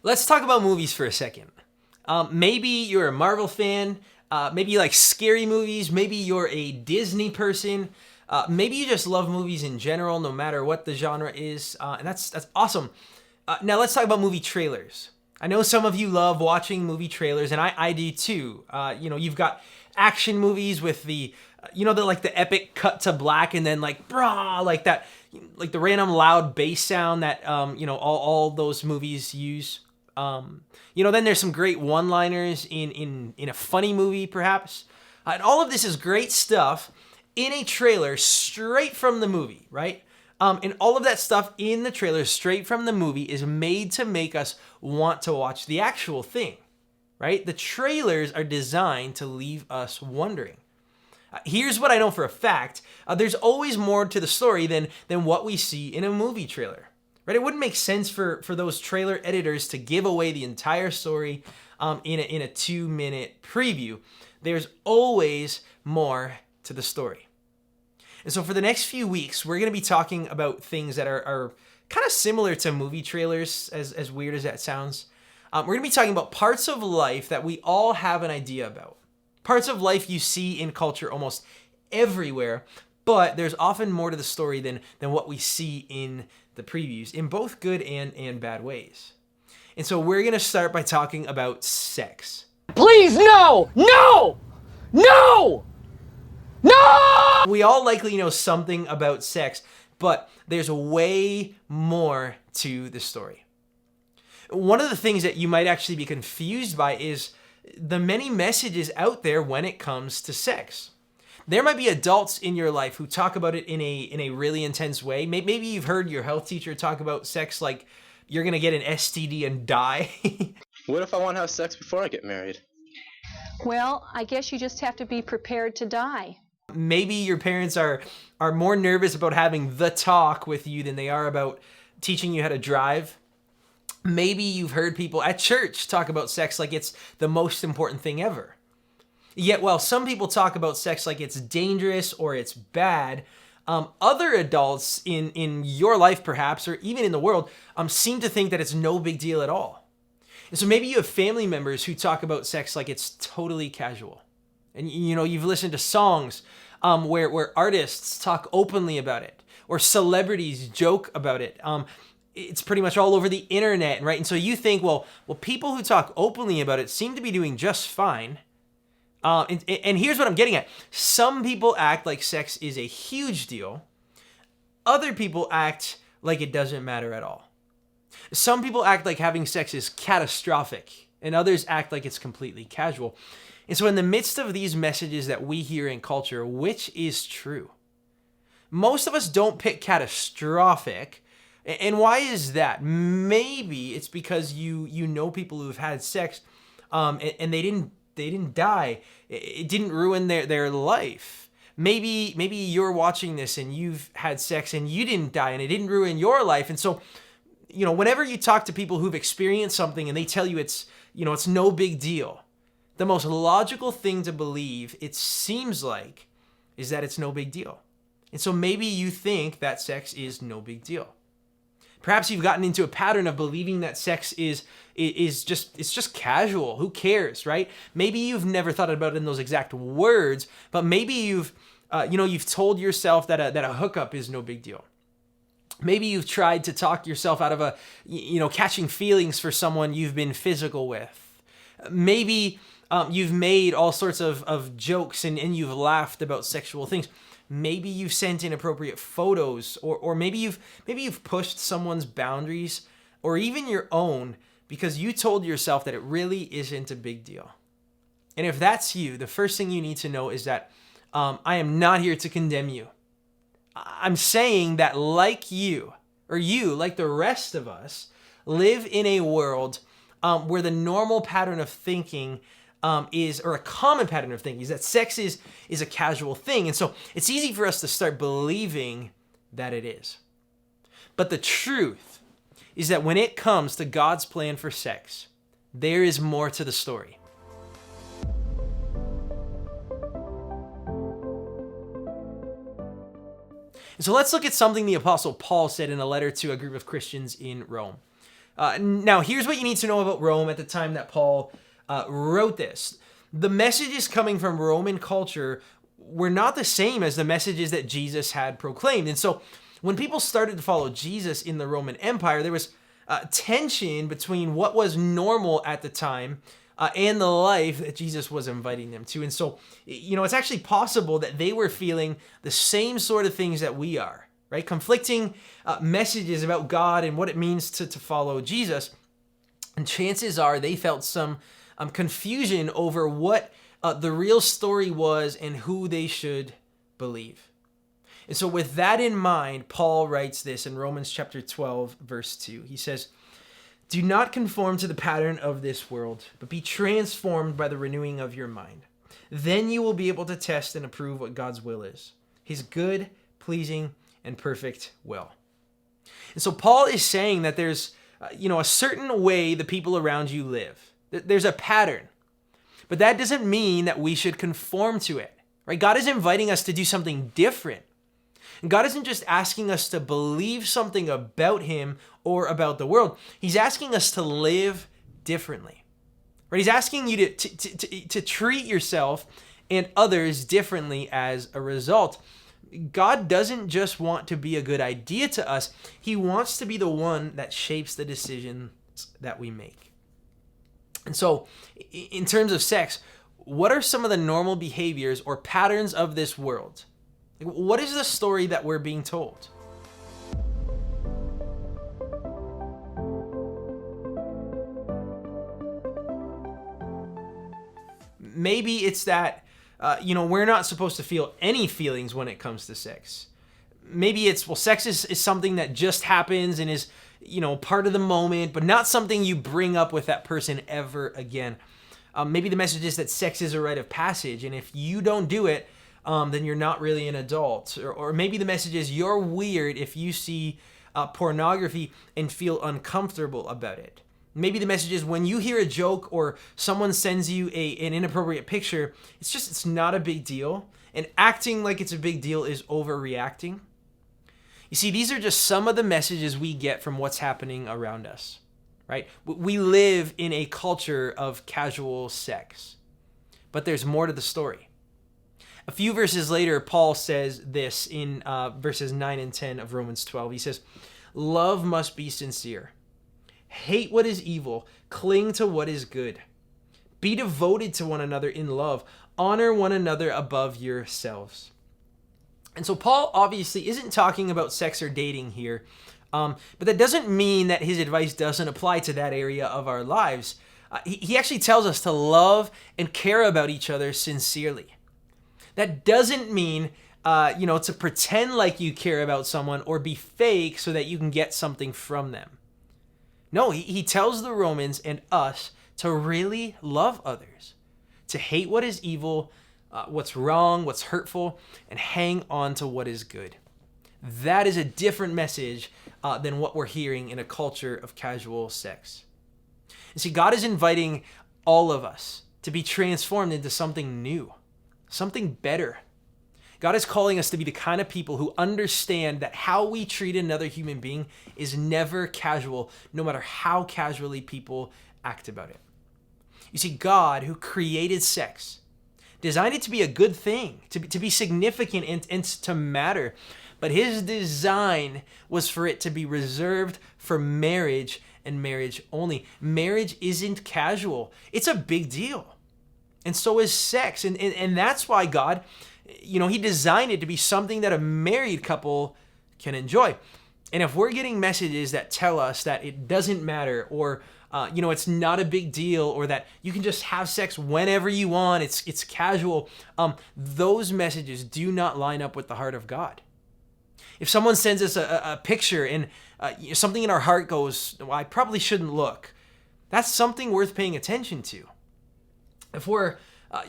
Let's talk about movies for a second. Maybe you're a Marvel fan. Maybe you like scary movies. Maybe you're a Disney person. Maybe you just love movies in general, no matter what the genre is. And that's awesome. Now let's talk about movie trailers. I know some of you love watching movie trailers, and I do too. You've got action movies with the epic cut to black, and then like brah, like that, like the random loud bass sound that all those movies use. Then there's some great one-liners in a funny movie, perhaps. And all of this is great stuff in a trailer straight from the movie, right? And all of that stuff in the trailer straight from the movie is made to make us want to watch the actual thing, right? The trailers are designed to leave us wondering. Here's what I know for a fact. There's always more to the story than what we see in a movie trailer. Right? It wouldn't make sense for those trailer editors to give away the entire story in a 2-minute preview. There's always more to the story. And so for the next few weeks, we're going to be talking about things that are kind of similar to movie trailers, as weird as that sounds. We're going to be talking about parts of life that we all have an idea about. Parts of life you see in culture almost everywhere, but there's often more to the story than what we see in the previews, in both good and bad ways. And so we're going to start by talking about sex. Please, no! No! No! No! We all likely know something about sex, but there's way more to the story. One of the things that you might actually be confused by is the many messages out there when it comes to sex. There might be adults in your life who talk about it in a really intense way. Maybe you've heard your health teacher talk about sex like you're going to get an STD and die. What if I want to have sex before I get married? Well, I guess you just have to be prepared to die. Maybe your parents are more nervous about having the talk with you than they are about teaching you how to drive. Maybe you've heard people at church talk about sex like it's the most important thing ever. Yet while some people talk about sex like it's dangerous or it's bad, other adults in your life perhaps, or even in the world, seem to think that it's no big deal at all. And so maybe you have family members who talk about sex like it's totally casual. And you've listened to songs where artists talk openly about it, or celebrities joke about it. It's pretty much all over the internet, right? And so you think, well, people who talk openly about it seem to be doing just fine. And here's what I'm getting at. Some people act like sex is a huge deal. Other people act like it doesn't matter at all. Some people act like having sex is catastrophic, and others act like it's completely casual. And so in the midst of these messages that we hear in culture, which is true? Most of us don't pick catastrophic. And why is that? Maybe it's because you know people who've had sex and they didn't die. It didn't ruin their life. Maybe you're watching this and you've had sex and you didn't die and it didn't ruin your life. And so, whenever you talk to people who've experienced something and they tell you it's no big deal, the most logical thing to believe, it seems like, is that it's no big deal. And so maybe you think that sex is no big deal. Perhaps you've gotten into a pattern of believing that sex is just casual. Who cares, right? Maybe you've never thought about it in those exact words, but maybe you've told yourself that a hookup is no big deal. Maybe you've tried to talk yourself out of catching feelings for someone you've been physical with. Maybe you've made all sorts of jokes and you've laughed about sexual things. Maybe you've sent inappropriate photos, or maybe you've pushed someone's boundaries, or even your own, because you told yourself that it really isn't a big deal. And if that's you, the first thing you need to know is that I am not here to condemn you. I'm saying that like you, like the rest of us, live in a world where the normal pattern of thinking or a common pattern of thinking is that sex is a casual thing. And so it's easy for us to start believing that it is. But the truth is that when it comes to God's plan for sex, there is more to the story. And so let's look at something the Apostle Paul said in a letter to a group of Christians in Rome. Now, here's what you need to know about Rome at the time that Paul wrote this. The messages coming from Roman culture were not the same as the messages that Jesus had proclaimed. And so when people started to follow Jesus in the Roman Empire, there was tension between what was normal at the time and the life that Jesus was inviting them to. And so, it's actually possible that they were feeling the same sort of things that we are, right? Conflicting messages about God and what it means to follow Jesus. And chances are they felt some confusion over what the real story was and who they should believe. And so with that in mind, Paul writes this in Romans chapter 12, verse 2. He says, "Do not conform to the pattern of this world, but be transformed by the renewing of your mind. Then you will be able to test and approve what God's will is, his good, pleasing, and perfect will." And so Paul is saying that there's, a certain way the people around you live. There's a pattern, but that doesn't mean that we should conform to it, right? God is inviting us to do something different. And God isn't just asking us to believe something about him or about the world. He's asking us to live differently, right? He's asking you to treat yourself and others differently as a result. God doesn't just want to be a good idea to us. He wants to be the one that shapes the decisions that we make. And so, in terms of sex, what are some of the normal behaviors or patterns of this world? What is the story that we're being told? Maybe it's that, we're not supposed to feel any feelings when it comes to sex. Maybe it's, sex is something that just happens and is, part of the moment, but not something you bring up with that person ever again. Maybe the message is that sex is a rite of passage, and if you don't do it, then you're not really an adult. Or maybe the message is you're weird if you see pornography and feel uncomfortable about it. Maybe the message is when you hear a joke or someone sends you an inappropriate picture, it's not a big deal. And acting like it's a big deal is overreacting. You see, these are just some of the messages we get from what's happening around us, right? We live in a culture of casual sex, but there's more to the story. A few verses later, Paul says this in verses 9 and 10 of Romans 12. He says, "Love must be sincere. Hate what is evil. Cling to what is good. Be devoted to one another in love. Honor one another above yourselves." And so Paul obviously isn't talking about sex or dating here, but that doesn't mean that his advice doesn't apply to that area of our lives. He actually tells us to love and care about each other sincerely. That doesn't mean, to pretend like you care about someone or be fake so that you can get something from them. No, he tells the Romans and us to really love others, to hate what is evil, what's wrong, what's hurtful, and hang on to what is good. That is a different message than what we're hearing in a culture of casual sex. And see, God is inviting all of us to be transformed into something new, something better. God is calling us to be the kind of people who understand that how we treat another human being is never casual, no matter how casually people act about it. You see, God, who created sex, designed it to be a good thing, to be significant and to matter. But his design was for it to be reserved for marriage and marriage only. Marriage isn't casual. It's a big deal. And so is sex. And that's why God, he designed it to be something that a married couple can enjoy. And if we're getting messages that tell us that it doesn't matter, or it's not a big deal, or that you can just have sex whenever you want, it's casual, those messages do not line up with the heart of God. If someone sends us a picture and something in our heart goes, well, I probably shouldn't look, that's something worth paying attention to. If we're,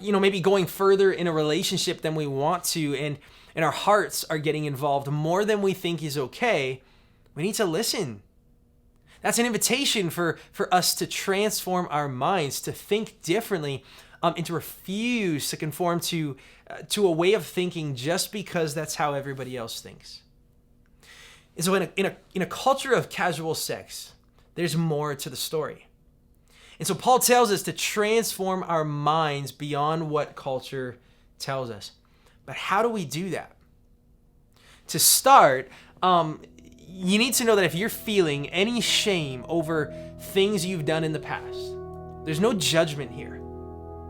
maybe going further in a relationship than we want to, and our hearts are getting involved more than we think is okay, we need to listen. That's an invitation for us to transform our minds, to think differently, and to refuse to conform to a way of thinking just because that's how everybody else thinks. And so in a culture of casual sex, There's more to the story. And so Paul tells us to transform our minds beyond what culture tells us. But how do we do that? To start, you need to know that if you're feeling any shame over things you've done in the past, there's no judgment here.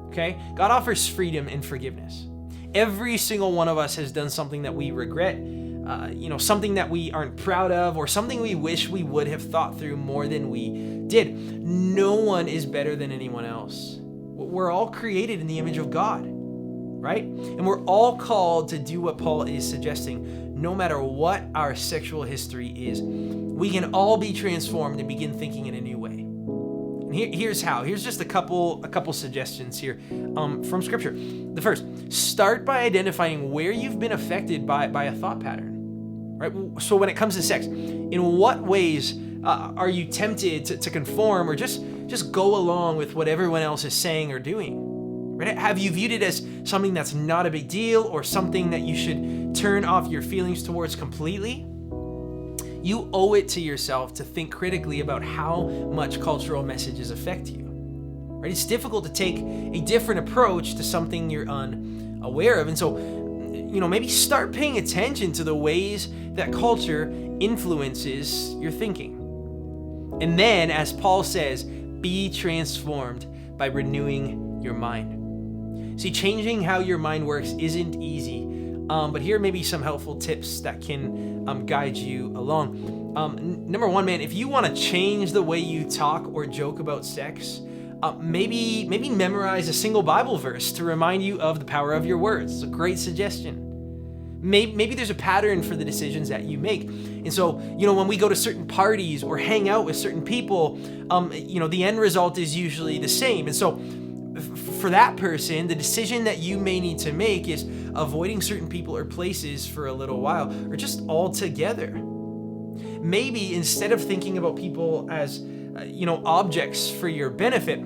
Okay? God offers freedom and forgiveness. Every single one of us has done something that we regret, something that we aren't proud of, or something we wish we would have thought through more than we did. No one is better than anyone else. We're all created in the image of God, right? And we're all called to do what Paul is suggesting. No matter what our sexual history is, we can all be transformed and begin thinking in a new way. And here's how. Here's just a couple suggestions here from Scripture. The first, start by identifying where you've been affected by a thought pattern. Right? So when it comes to sex, in what ways are you tempted to conform or just go along with what everyone else is saying or doing? Right? Have you viewed it as something that's not a big deal or something that you should turn off your feelings towards completely? You owe it to yourself to think critically about how much cultural messages affect you. Right? It's difficult to take a different approach to something you're unaware of. And so, maybe start paying attention to the ways that culture influences your thinking. And then, as Paul says, be transformed by renewing your mind. See, changing how your mind works isn't easy, but here may be some helpful tips that can guide you along. Number one, man, if you want to change the way you talk or joke about sex, maybe memorize a single Bible verse to remind you of the power of your words. It's a great suggestion. Maybe there's a pattern for the decisions that you make. And so, when we go to certain parties or hang out with certain people, the end result is usually the same. And so for that person, the decision that you may need to make is avoiding certain people or places for a little while, or just altogether. Maybe instead of thinking about people as, objects for your benefit,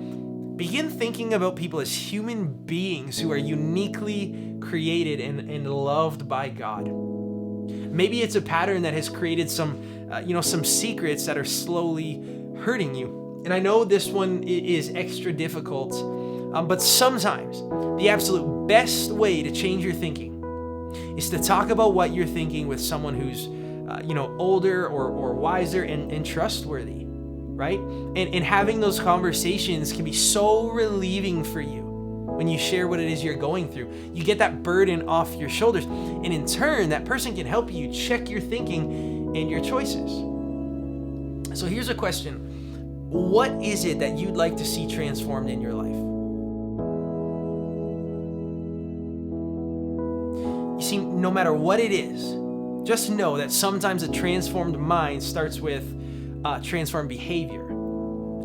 begin thinking about people as human beings who are uniquely created and loved by God. Maybe it's a pattern that has created some secrets that are slowly hurting you. And I know this one is extra difficult, but sometimes the absolute best way to change your thinking is to talk about what you're thinking with someone who's, older or wiser and trustworthy, right? And having those conversations can be so relieving for you when you share what it is you're going through. You get that burden off your shoulders, and in turn, that person can help you check your thinking and your choices. So here's a question. What is it that you'd like to see transformed in your life? You see, no matter what it is, just know that sometimes a transformed mind starts with transformed behavior.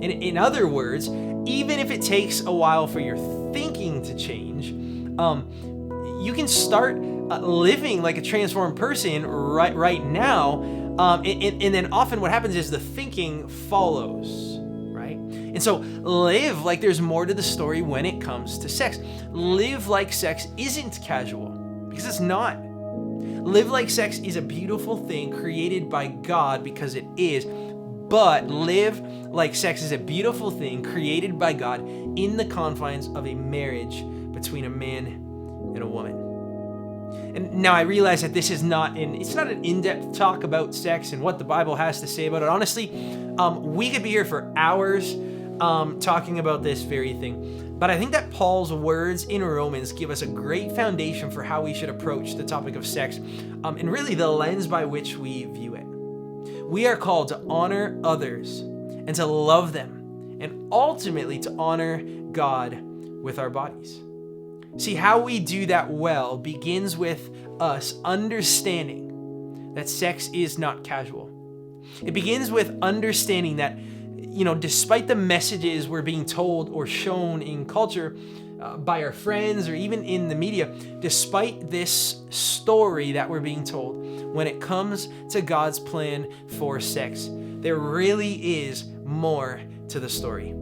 In other words, even if it takes a while for your thinking to change, you can start living like a transformed person right now, and then often what happens is the thinking follows, right? And so live like there's more to the story when it comes to sex. Live like sex isn't casual, because it's not. Live like sex is a beautiful thing created by God, because it is. But live like sex is a beautiful thing created by God in the confines of a marriage between a man and a woman. And now I realize that this is not an in-depth talk about sex and what the Bible has to say about it. Honestly, we could be here for hours talking about this very thing. But I think that Paul's words in Romans give us a great foundation for how we should approach the topic of sex, and really the lens by which we view it. We are called to honor others and to love them, and ultimately to honor God with our bodies. See, how we do that well begins with us understanding that sex is not casual. It begins with understanding that, despite the messages we're being told or shown in culture, by our friends or even in the media, despite this story that we're being told, when it comes to God's plan for sex, there really is more to the story.